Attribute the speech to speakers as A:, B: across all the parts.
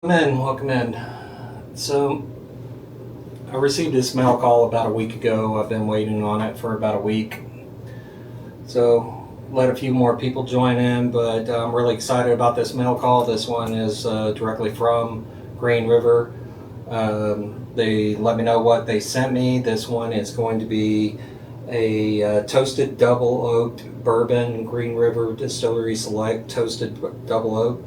A: Welcome in. So, I received this mail call about a week ago. I've been waiting on it for about a week. So, let a few more people join in, but I'm really excited about this mail call. This one is directly from Green River. They let me know what they sent me. This one is going to be a toasted double oaked bourbon, Green River Distillery Select toasted double oak.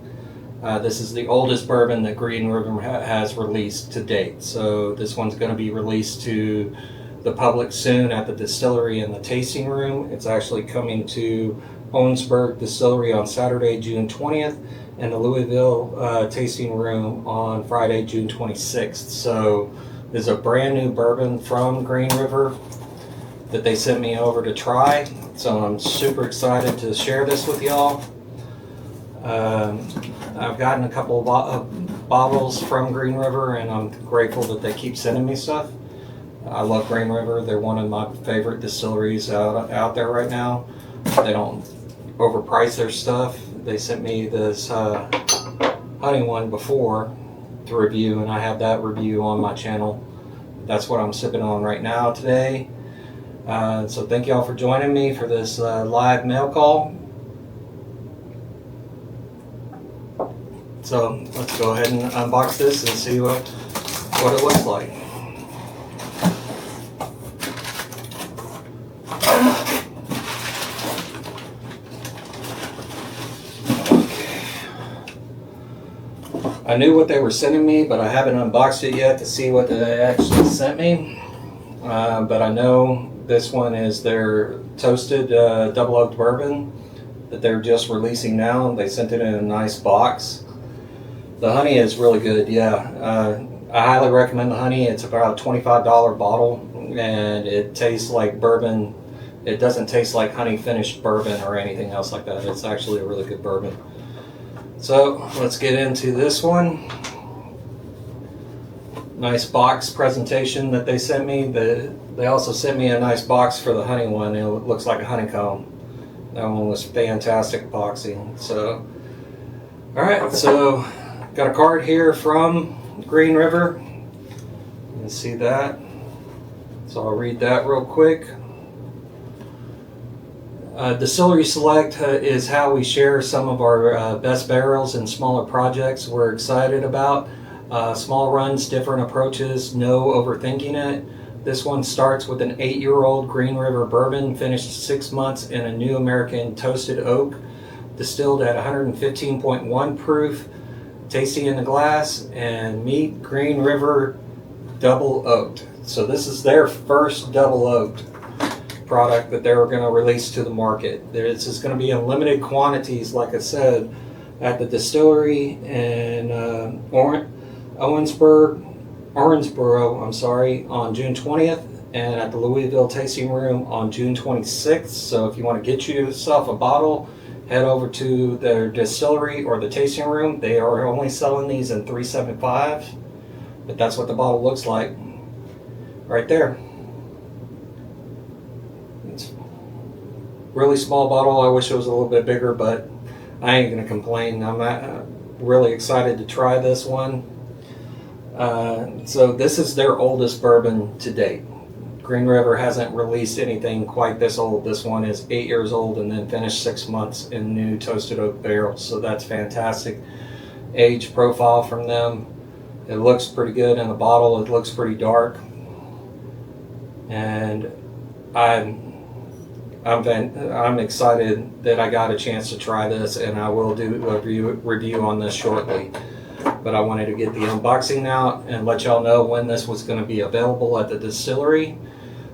A: This is the oldest bourbon that Green River has released to date. So this one's going to be released to the public soon at the distillery and the tasting room. It's actually coming to Owensburg Distillery on Saturday, June 20th, and the Louisville tasting room on Friday, June 26th. So this is a brand new bourbon from Green River that they sent me over to try. So I'm super excited to share this with y'all. I've gotten a couple of bottles from Green River, and I'm grateful that they keep sending me stuff. I love Green River. They're one of my favorite distilleries out there right now. They don't overprice their stuff. They sent me this honey one before to review, and I have that review on my channel. That's what I'm sipping on right now today. So thank y'all for joining me for this live mail call. So let's go ahead and unbox this and see what it looks like. Okay. I knew what they were sending me, but I haven't unboxed it yet to see what they actually sent me. But I know this one is their toasted double oaked bourbon that they're just releasing now. They sent it in a nice box. The honey is really good, yeah. I highly recommend the honey. It's about a $25 bottle, and it tastes like bourbon. It doesn't taste like honey finished bourbon or anything else like that. It's actually a really good bourbon. So let's get into this one. Nice box presentation that they sent me. They also sent me a nice box for the honey one. It looks like a honeycomb. That one was fantastic boxing. So, all right, so got a card here from Green River. You can see that. So I'll read that real quick. Distillery Select is how we share some of our best barrels and smaller projects we're excited about. Small runs, different approaches, no overthinking it. This one starts with an 8-year-old Green River bourbon, finished 6 months in a New American toasted oak, distilled at 115.1 proof. Tasty in the glass, and meet Green River double oaked. So this is their first double oaked product that they're going to release to the market. This is going to be in limited quantities, like I said, at the distillery in Owensboro, on June 20th, and at the Louisville tasting room on June 26th. So if you want to get yourself a bottle, head over to their distillery or the tasting room. They are only selling these in $3.75, but that's what the bottle looks like right there. It's a really small bottle. I wish it was a little bit bigger, but I ain't gonna complain. I'm really excited to try this one. So this is their oldest bourbon to date. Green River hasn't released anything quite this old. This one is 8 years old and then finished 6 months in new toasted oak barrels. So that's fantastic age profile from them. It looks pretty good in the bottle. It looks pretty dark. And I'm excited that I got a chance to try this, and I will do a review on this shortly. But I wanted to get the unboxing out and let y'all know when this was going to be available at the distillery.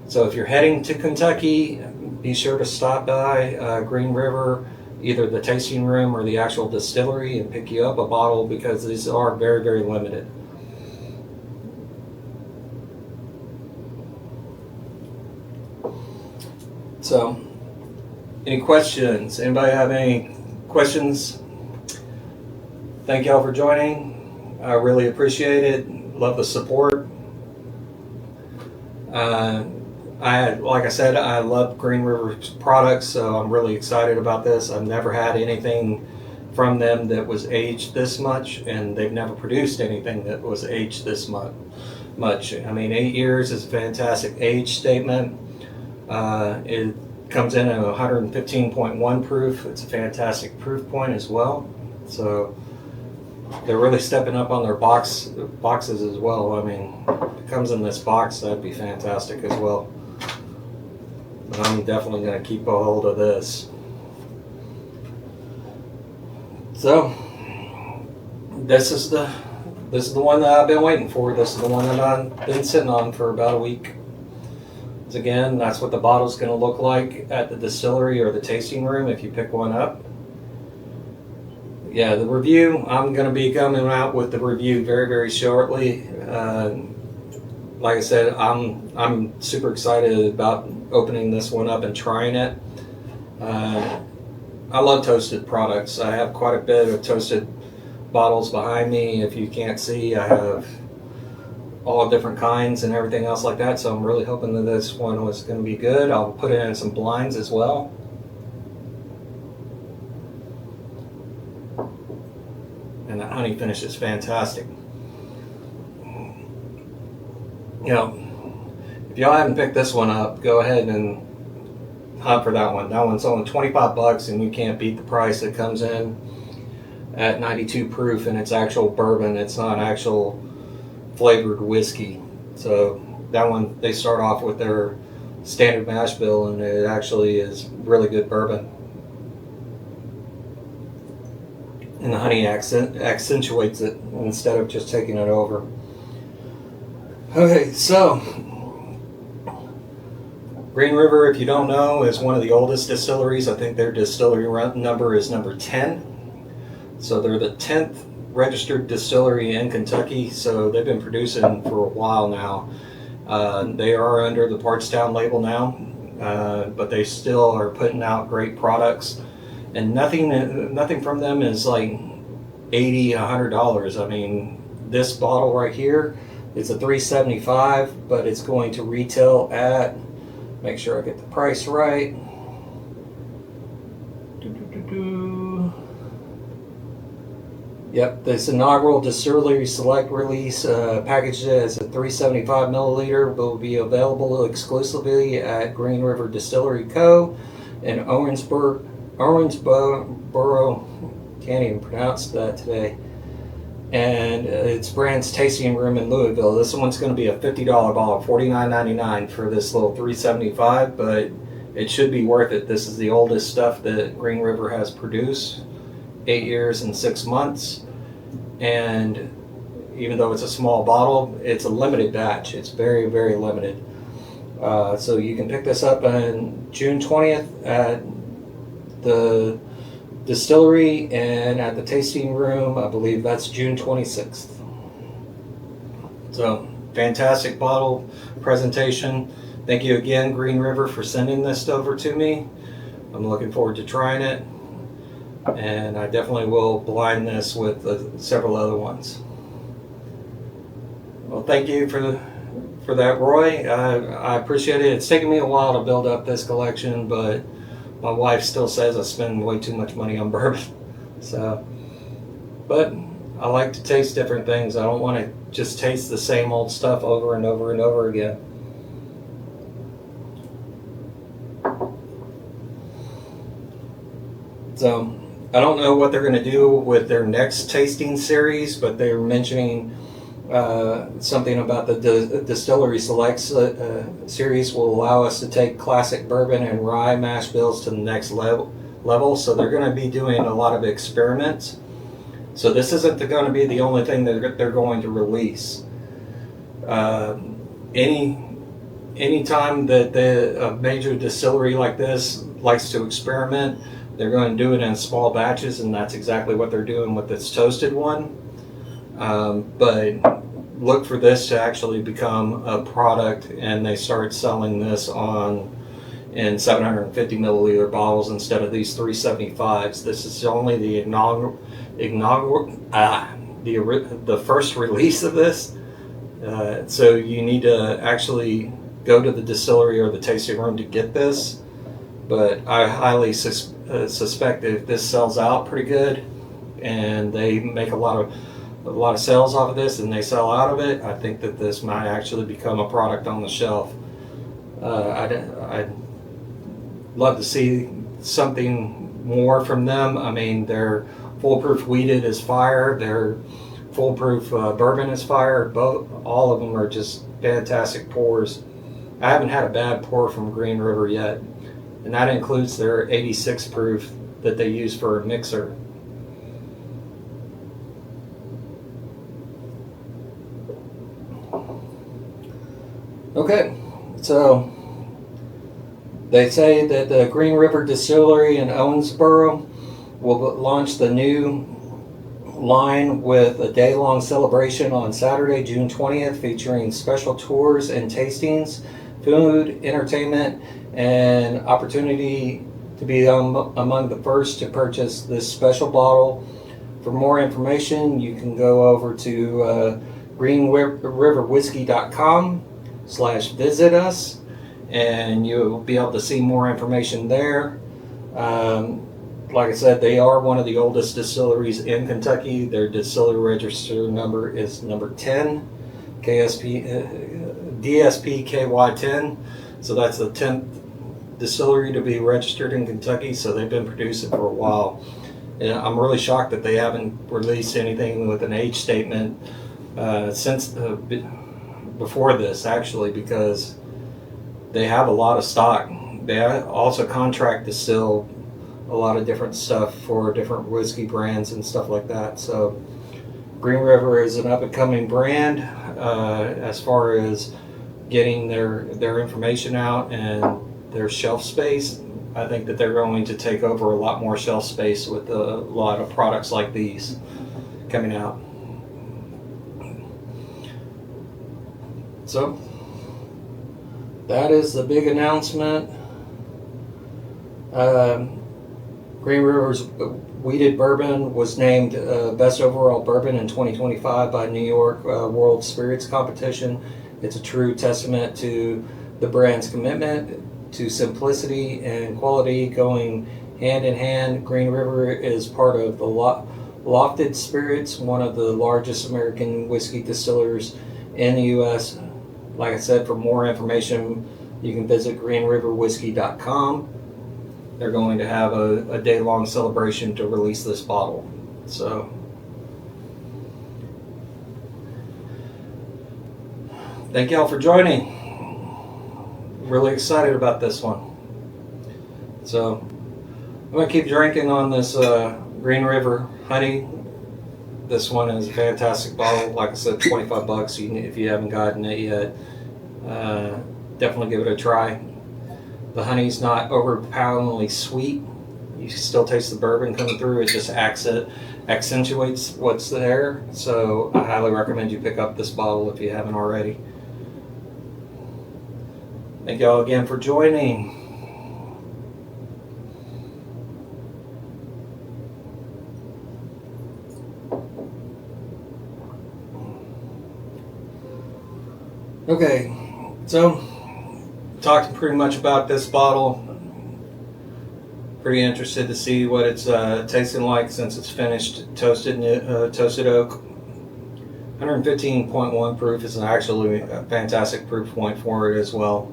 A: So if you're heading to Kentucky, be sure to stop by Green River, either the tasting room or the actual distillery, and pick you up a bottle, because these are very, very limited. So, any questions? Anybody have any questions? Thank y'all for joining. I really appreciate it. Love the support. Like I said, I love Green River's products, so I'm really excited about this. I've never had anything from them that was aged this much, and they've never produced anything that was aged this much. I mean, 8 years is a fantastic age statement. It comes in at 115.1 proof. It's a fantastic proof point as well. So they're really stepping up on their boxes as well. I mean, if it comes in this box, that'd be fantastic as well. But I'm definitely going to keep a hold of this. So this is the one that I've been waiting for. This is the one that I've been sitting on for about a week. Again, that's what the bottle's going to look like at the distillery or the tasting room if you pick one up. Yeah, the review, I'm going to be coming out with the review very, very shortly. Like I said, I'm super excited about opening this one up and trying it. I love toasted products. I have quite a bit of toasted bottles behind me. If you can't see, I have all different kinds and everything else like that, so I'm really hoping that this one was going to be good. I'll put it in some blinds as well. And the honey finish is fantastic. You know, if y'all haven't picked this one up, go ahead and hunt for that one. That one's only 25 bucks, and you can't beat the price. It comes in at 92 proof, and it's actual bourbon. It's not actual flavored whiskey. So that one, they start off with their standard mash bill, and it actually is really good bourbon. And the honey accentuates it instead of just taking it over. Okay, so Green River, if you don't know, is one of the oldest distilleries. I think their distillery number is number 10. So they're the 10th registered distillery in Kentucky, so they've been producing for a while now. They are under the Bardstown label now, but they still are putting out great products, and nothing from them is like $80, $100. I mean, this bottle right here is a $3.75, but it's going to retail at, make sure I get the price right, Yep, this inaugural Distillery Select release packaged as a 375 milliliter will be available exclusively at Green River Distillery Co. in Owensboro, can't even pronounce that today, and its brand's tasting room in Louisville. This one's going to be a $50 bottle, $49.99 for this little 375, but it should be worth it. This is the oldest stuff that Green River has produced, 8 years and 6 months. And even though it's a small bottle, it's a limited batch. It's very, very limited. So you can pick this up on June 20th at the distillery, and at the tasting room, I believe that's June 26th. So fantastic bottle presentation. Thank you again, Green River, for sending this over to me. I'm looking forward to trying it. And I definitely will blind this with several other ones. Well, thank you for that, Roy. I appreciate it. It's taken me a while to build up this collection, but my wife still says I spend way too much money on bourbon. So, but I like to taste different things. I don't want to just taste the same old stuff over and over and over again. So, I don't know what they're going to do with their next tasting series, but they're mentioning something about the Distillery Selects series will allow us to take classic bourbon and rye mash bills to the next level. So they're going to be doing a lot of experiments. So this isn't going to be the only thing that they're going to release. Any time that a major distillery like this likes to experiment, they're going to do it in small batches, and that's exactly what they're doing with this toasted one. But look for this to actually become a product, and they start selling this in 750 milliliter bottles instead of these 375s. This is only the the first release of this. So you need to actually go to the distillery or the tasting room to get this. But I highly suspect if this sells out pretty good, and they make a lot of sales off of this, and they sell out of it, I think that this might actually become a product on the shelf. I'd love to see something more from them. I mean, their Foolproof Wheated is fire. Their Foolproof Bourbon is fire. All of them are just fantastic pours. I haven't had a bad pour from Green River yet, and that includes their 86 proof that they use for a mixer. Okay, so they say that the Green River Distillery in Owensboro will launch the new line with a day-long celebration on Saturday, June 20th, featuring special tours and tastings, food, entertainment, and opportunity to be among the first to purchase this special bottle. For more information, you can go over to greenriverwhiskey.com/visit us, and you'll be able to see more information there. Like I said, they are one of the oldest distilleries in Kentucky. Their distillery register number is number 10, DSPKY10. So that's the 10th distillery to be registered in Kentucky. So they've been producing for a while. And I'm really shocked that they haven't released anything with an age statement since before this, actually, because they have a lot of stock. They also contract distill a lot of different stuff for different whiskey brands and stuff like that. So Green River is an up-and-coming brand as far as getting their information out and their shelf space. I think that they're going to take over a lot more shelf space with a lot of products like these coming out. So that is the big announcement. Green River's Wheated Bourbon was named Best Overall Bourbon in 2025 by New York World Spirits Competition. It's a true testament to the brand's commitment to simplicity and quality going hand in hand. Green River is part of the Lofted Spirits, one of the largest American whiskey distillers in the U.S. Like I said, for more information, you can visit greenriverwhiskey.com. They're going to have a day-long celebration to release this bottle. So, thank y'all for joining. Really excited about this one. So, I'm going to keep drinking on this Green River Honey. This one is a fantastic bottle. Like I said, $25 if you haven't gotten it yet. Definitely give it a try. The honey's not overpoweringly sweet. You can still taste the bourbon coming through. It just accentuates what's there. So I highly recommend you pick up this bottle if you haven't already. Thank y'all again for joining. Okay, so talked pretty much about this bottle. Pretty interested to see what it's tasting like since it's finished toasted oak. 115.1 proof is actually a fantastic proof point for it as well.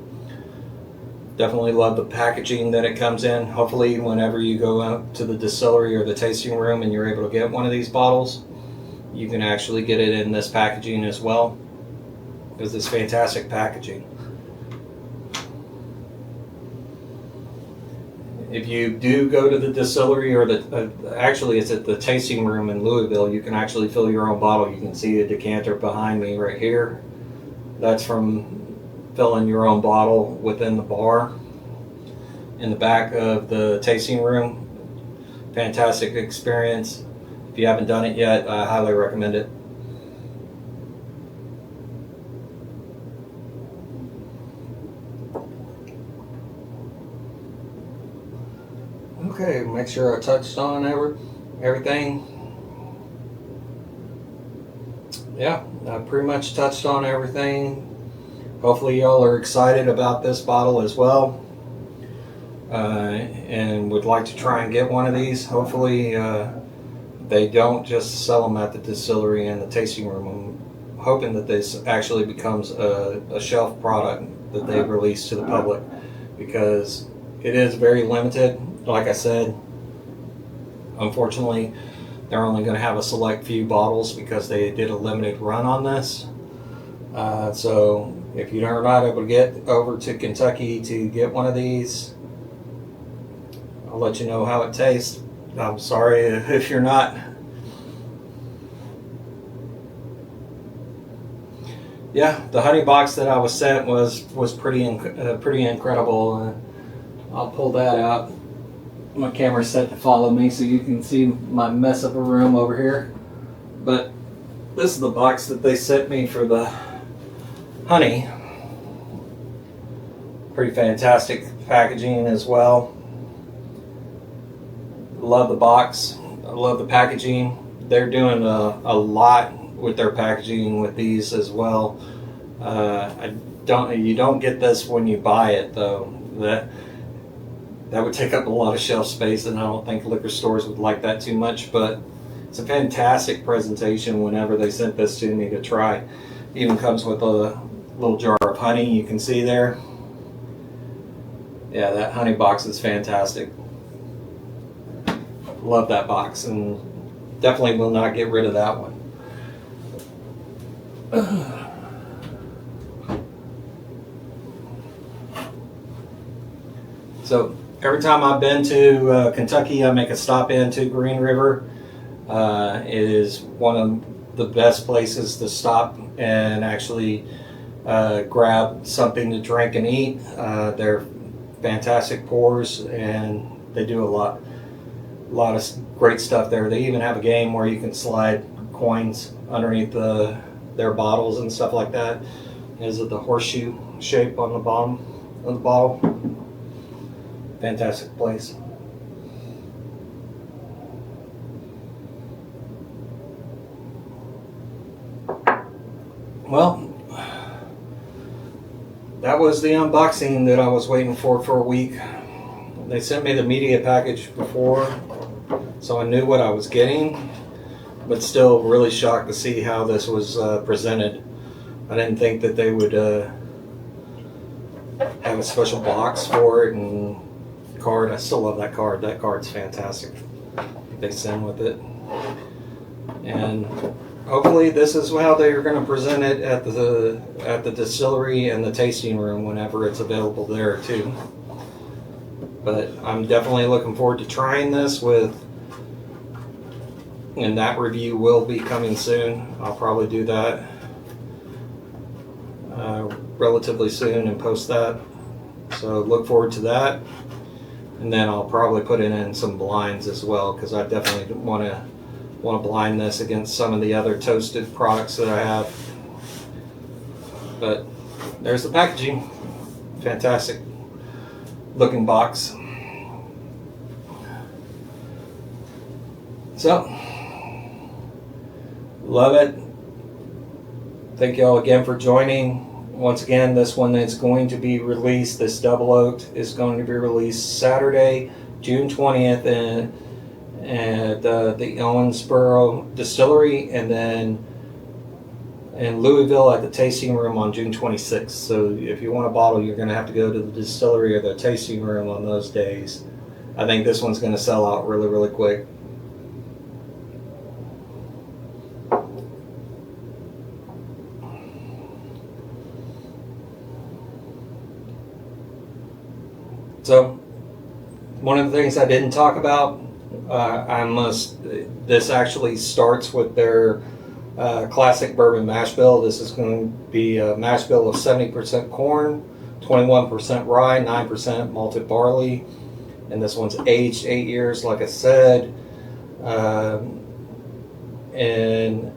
A: Definitely love the packaging that it comes in. Hopefully whenever you go out to the distillery or the tasting room and you're able to get one of these bottles, you can actually get it in this packaging as well, because it's fantastic packaging. If you do go to the distillery or actually it's at the tasting room in Louisville, you can actually fill your own bottle. You can see a decanter behind me right here. That's from filling your own bottle within the bar in the back of the tasting room. Fantastic experience. If you haven't done it yet, I highly recommend it. Okay, make sure I touched on everything. Yeah, I pretty much touched on everything. Hopefully y'all are excited about this bottle as well, and would like to try and get one of these. Hopefully they don't just sell them at the distillery and the tasting room. I'm hoping that this actually becomes a shelf product that they release to the public, because it is very limited. Like I said, unfortunately, they're only going to have a select few bottles because they did a limited run on this. So if you're not able to get over to Kentucky to get one of these, I'll let you know how it tastes. I'm sorry if you're not. Yeah, the honey box that I was sent was pretty incredible. I'll pull that out. My camera's set to follow me so you can see my mess of a room over here. But this is the box that they sent me for the honey. Pretty fantastic packaging as well. Love the box. I love the packaging. They're doing a lot with their packaging with these as well. You don't get this when you buy it though. That would take up a lot of shelf space, and I don't think liquor stores would like that too much, but it's a fantastic presentation whenever they sent this to me to try. It even comes with a little jar of honey, you can see there. Yeah, that honey box is fantastic. Love that box, and definitely will not get rid of that one. So every time I've been to Kentucky, I make a stop into Green River. It is one of the best places to stop and actually grab something to drink and eat. They're fantastic pours, and they do a lot of great stuff there. They even have a game where you can slide coins underneath their bottles and stuff like that. Is it the horseshoe shape on the bottom of the bottle? Fantastic place. Well, that was the unboxing that I was waiting for a week. They sent me the media package before, so I knew what I was getting, but still really shocked to see how this was presented. I didn't think that they would have a special box for it and card. I still love that card. That card's fantastic. They send with it, and hopefully this is how they're going to present it at the distillery and the tasting room whenever it's available there too. But I'm definitely looking forward to trying this and that review will be coming soon. I'll probably do that relatively soon and post that. So look forward to that. And then I'll probably put it in some blinds as well, because I definitely want to blind this against some of the other toasted products that I have. But there's the packaging. Fantastic looking box. So, love it. Thank you all again for joining. Once again, this one is going to be released, this Double Oaked is going to be released Saturday, June 20th at the Owensboro Distillery, and then in Louisville at the tasting room on June 26th. So if you want a bottle, you're going to have to go to the distillery or the tasting room on those days. I think this one's going to sell out really, really quick. So one of the things I didn't talk about, this actually starts with their classic bourbon mash bill. This is going to be a mash bill of 70% corn, 21% rye, 9% malted barley, and this one's aged 8 years, like I said. And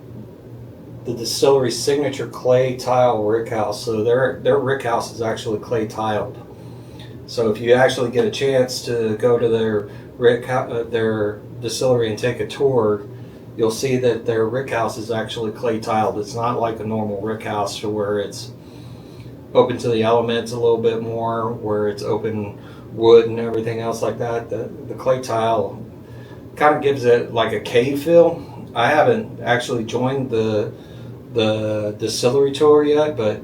A: the distillery's signature clay tile rickhouse. So their rickhouse is actually clay tiled. So if you actually get a chance to go to their distillery and take a tour, you'll see that their rickhouse is actually clay tiled. It's not like a normal rickhouse to where it's open to the elements a little bit more, where it's open wood and everything else like that. The clay tile kind of gives it like a cave feel. I haven't actually joined the distillery tour yet, but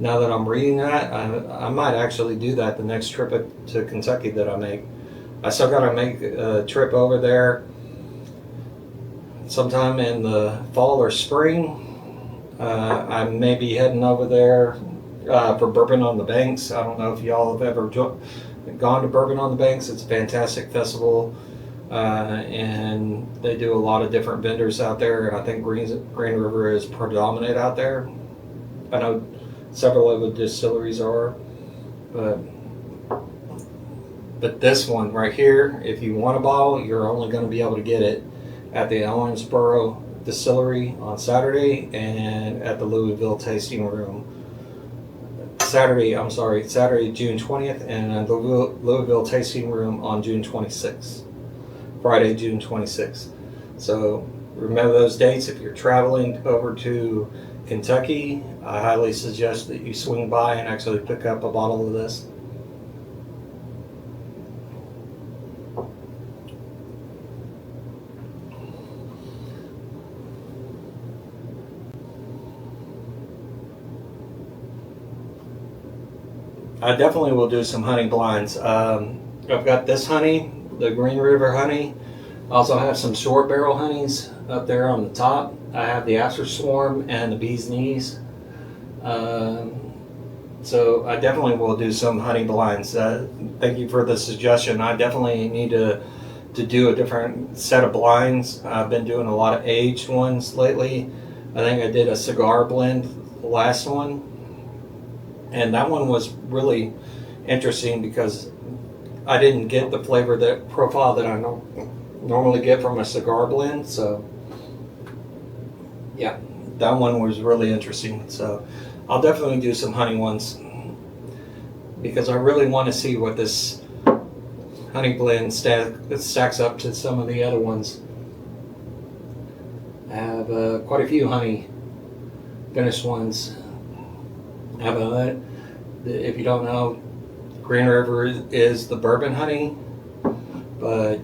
A: now that I'm reading that, I might actually do that the next trip to Kentucky that I make. I still got to make a trip over there sometime in the fall or spring. I may be heading over there for Bourbon on the Banks. I don't know if y'all have ever gone to Bourbon on the Banks. It's a fantastic festival, and they do a lot of different vendors out there. I think Green River is predominant out there. I know several of the distilleries are, but this one right here, if you want a bottle, you're only going to be able to get it at the Owensboro Distillery on Saturday and at the Louisville Tasting Room. Saturday, June 20th, and the Louisville Tasting Room on June 26th. Friday, June 26th. So remember those dates. If you're traveling over to Kentucky, I highly suggest that you swing by and actually pick up a bottle of this. I definitely will do some honey blinds. I've got this honey, the Green River honey. I also have some short barrel honeys up there on the top. I have the After Swarm and the Bee's Knees. So I definitely will do some honey blinds. Thank you for the suggestion. I definitely need to do a different set of blinds. I've been doing a lot of aged ones lately. I think I did a cigar blend, the last one. And that one was really interesting because I didn't get the flavor profile that I normally get from a cigar blend. So yeah, that one was really interesting. So I'll definitely do some honey ones because I really want to see what this honey blend stacks up to some of the other ones. I have quite a few honey finished ones. If you don't know, Green River is the bourbon honey, but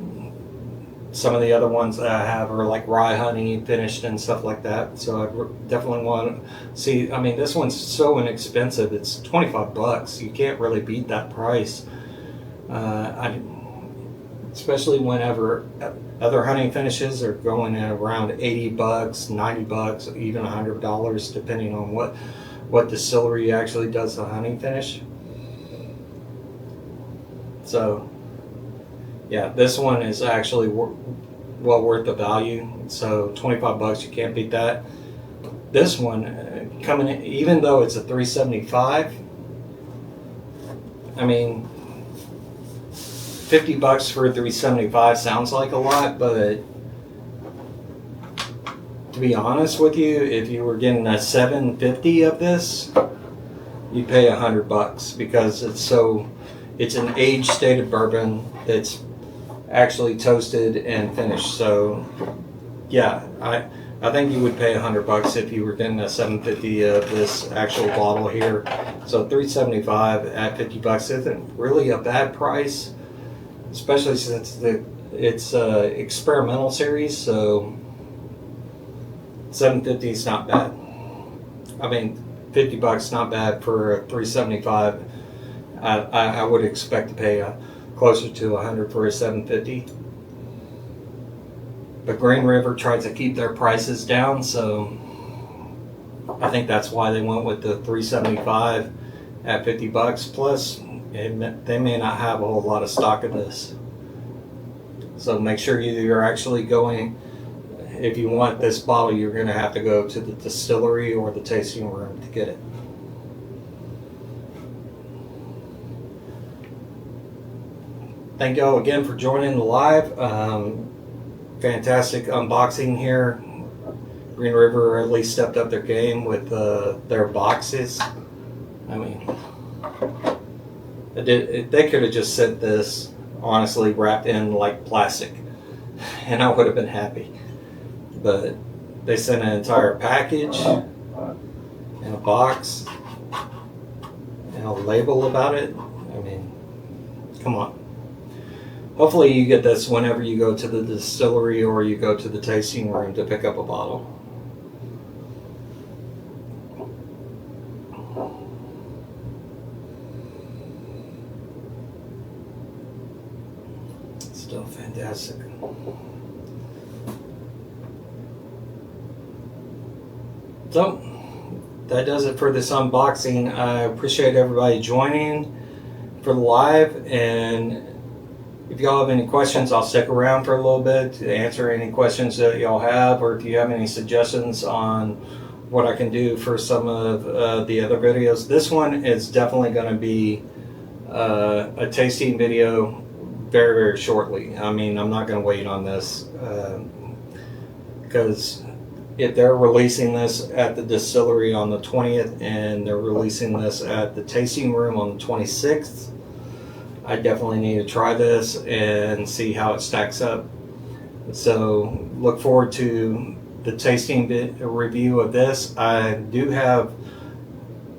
A: some of the other ones that I have are like rye honey finished and stuff like that. So I definitely want to see. I mean, this one's so inexpensive. It's $25. You can't really beat that price. Especially whenever other honey finishes are going at around $80, $90, even $100, depending on what distillery actually does the honey finish. So yeah, this one is actually well worth the value. So $25, you can't beat that. This one coming in, even though it's a $3.75, I mean, $50 for $3.75 sounds like a lot, but to be honest with you, if you were getting a $7.50 of this, you'd pay $100 because it's an aged stated bourbon that's actually toasted and finished. So yeah, I think you would pay $100 if you were getting a $7.50 of this actual bottle here. So $3.75 at $50 isn't really a bad price, especially since it's experimental series. So $7.50 is not bad. I mean, $50 not bad for a $3.75. I would expect to pay closer to $100 for a $7.50. But Green River tries to keep their prices down, so I think that's why they went with the $3.75 at $50. Plus, they may not have a whole lot of stock of this. So make sure you're actually going. If you want this bottle, you're going to have to go to the distillery or the tasting room to get it. Thank y'all again for joining the live. Fantastic unboxing here. Green River at least stepped up their game with their boxes. I mean, they could have just sent this, honestly, wrapped in like plastic, and I would have been happy. But they sent an entire package and a box and a label about it. I mean, come on. hopefully you get this whenever you go to the distillery or you go to the tasting room to pick up a bottle. Still fantastic. So that does it for this unboxing. I appreciate everybody joining for the live, and if y'all have any questions, I'll stick around for a little bit to answer any questions that y'all have, or if you have any suggestions on what I can do for some of the other videos. This one is definitely going to be a tasting video very, very shortly. I mean, I'm not going to wait on this because if they're releasing this at the distillery on the 20th and they're releasing this at the tasting room on the 26th, I definitely need to try this and see how it stacks up. So look forward to the tasting review of this. I do have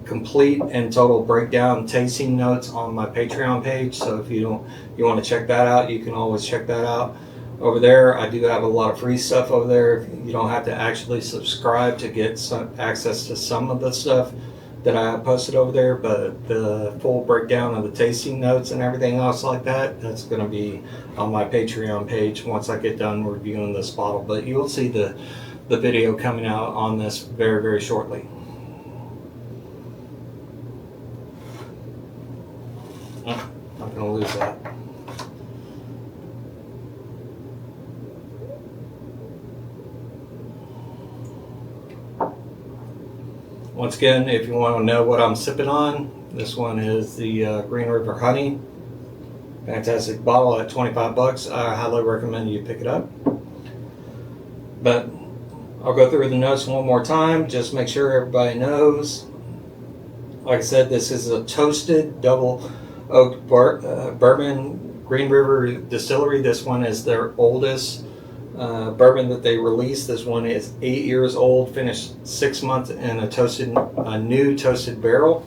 A: complete and total breakdown tasting notes on my Patreon page, so if you want to check that out, you can always check that out over there. I do have a lot of free stuff over there. You don't have to actually subscribe to get some access to some of the stuff that I have posted over there, but the full breakdown of the tasting notes and everything else like that, that's going to be on my Patreon page once I get done reviewing this bottle. But you'll see the video coming out on this very, very shortly. I'm going to lose that. Once again, if you want to know what I'm sipping on, this one is the Green River Honey. Fantastic bottle at 25 bucks. I highly recommend you pick it up. But I'll go through the notes one more time, just make sure everybody knows. Like I said, this is a toasted double oak bourbon, Green River Distillery. This one is their oldest bourbon that they released. This one is 8 years old, finished 6 months in a new toasted barrel.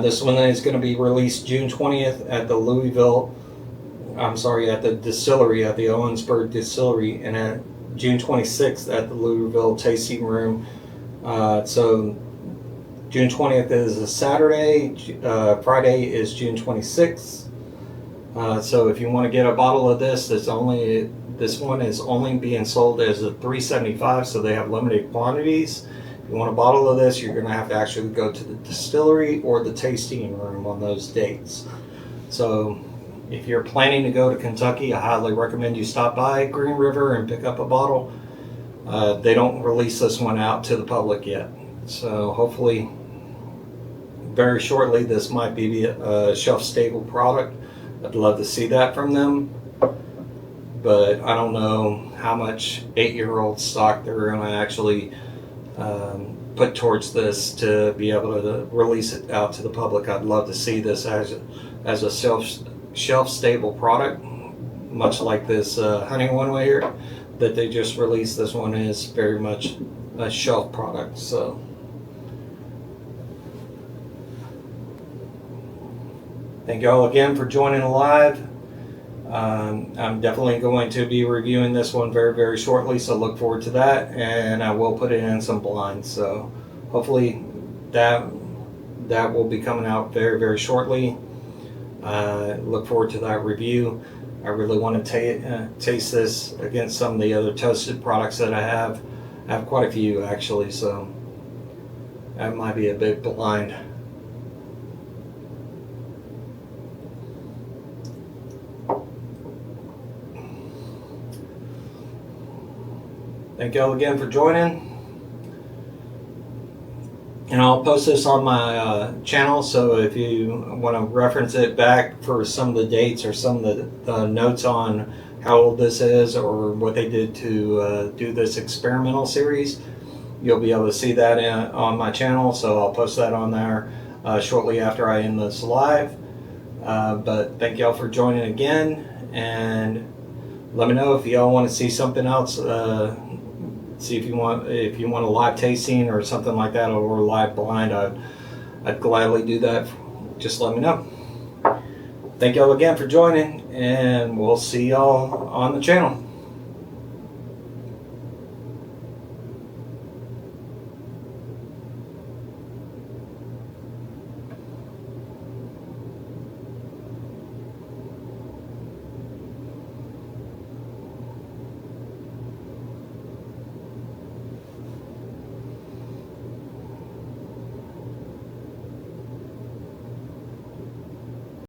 A: This one is going to be released June 20th at the at the distillery, at the Owensburg Distillery, and at June 26th at the Louisville Tasting Room. So June 20th is a Saturday, Friday is June 26th. So if you want to get a bottle of this, this one is only being sold as a $3.75, so they have limited quantities. If you want a bottle of this, you're going to have to actually go to the distillery or the tasting room on those dates. So if you're planning to go to Kentucky, I highly recommend you stop by Green River and pick up a bottle. They don't release this one out to the public yet. So hopefully very shortly this might be a shelf-stable product. I'd love to see that from them. But I don't know how much 8-year-old stock they're going to actually put towards this to be able to release it out to the public. I'd love to see this as a shelf-stable product, much like this honey one here that they just released. This one is very much a shelf product. So thank you all again for joining live. I'm definitely going to be reviewing this one very, very shortly, so look forward to that, and I will put it in some blinds. So hopefully that will be coming out very, very shortly. Look forward to that review. I really want to taste this against some of the other toasted products that I have. I have quite a few actually, so that might be a big blind. Thank y'all again for joining. And I'll post this on my channel, so if you want to reference it back for some of the dates or some of the notes on how old this is or what they did to do this experimental series, you'll be able to see that on my channel. So I'll post that on there shortly after I end this live. But thank y'all for joining again, and let me know if y'all want to see something else. See if you want a live tasting or something like that, or a live blind. I'd gladly do that. Just let me know. thank y'all again for joining, and we'll see y'all on the channel.